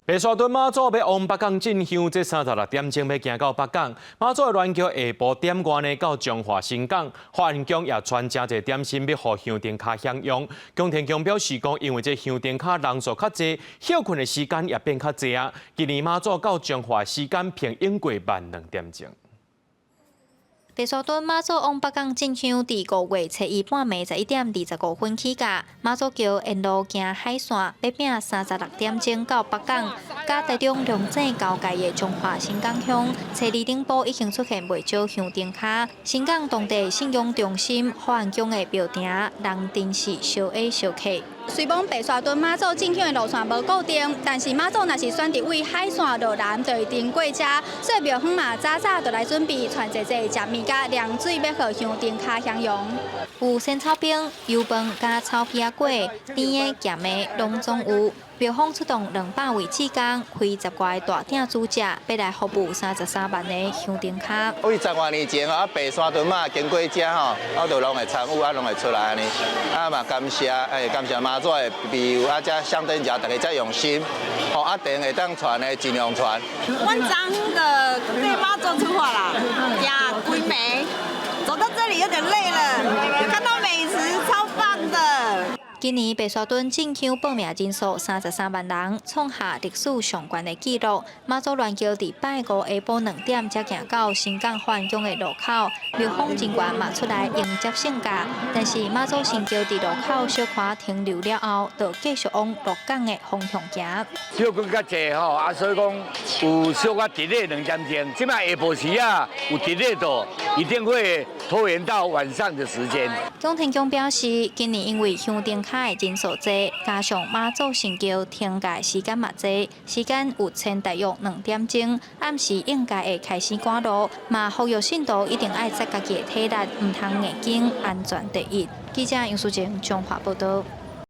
白沙屯妈祖要往北港进香，这36点钟要行到北港。妈祖的銮桥下晡点外呢，到彰化新港，花园宫也传真侪点心要互香灯卡享用。江天强表示讲，因为这香灯卡人数较济，休困的时间也变较济啊。今年妈祖到彰化时间平用过12点钟。 白沙屯妈祖往北港进香，伫5月7日半暝11点25分起驾，妈祖桥沿路行海线，要拼36点钟到北港。甲台中龙井交界的彰化新港乡，7日顶部已经出现袂少香灯卡。新港当地信用中心花园宫的庙埕，人真是小矮小客。 虽讲白沙屯妈祖进香的路线无固定，但是妈祖若是选择位海线落南，就一定过车。所以庙方嘛早早就来准备，传济食物甲凉水，要互香灯卡享用。有鲜草饼、油饭加草皮仔粿，甜的、咸的拢总有。庙方出动200位志工，开10外大鼎煮食，要来服务33万的香灯卡。为10多年前啊，白沙屯嘛经过这吼，我就拢会参与啊，拢会出来安尼。嘛感谢感谢妈祖的庇佑，啊，这香灯节大家遮用心，吼电会当传的尽量传。我昨的对妈祖出发啦，呀，归暝，走到这里有点累了，看到美食超棒的。 今年白沙屯进香报名人数33万人，创下历史上悬的纪录。妈祖銮桥伫拜五下晡2点才行到新港花园宫的路口，庙方人员嘛出来迎接圣驾。但是妈祖神轿伫路口小可停留了后，就继续往鹿港的方向行。少更较济吼，所以讲有小可delay2点钟。即摆下晡时啊，有delay到，一定会拖延到晚上的时间。江天强表示，今年因为香灯卡的人数多，加上妈祖神轿停驾时间嘛多，时间有前大约2点钟，暗时应该会开始赶路，嘛呼吁信徒一定爱惜家己的体力，唔通硬劲，安全第一。记者杨淑静，中华报道。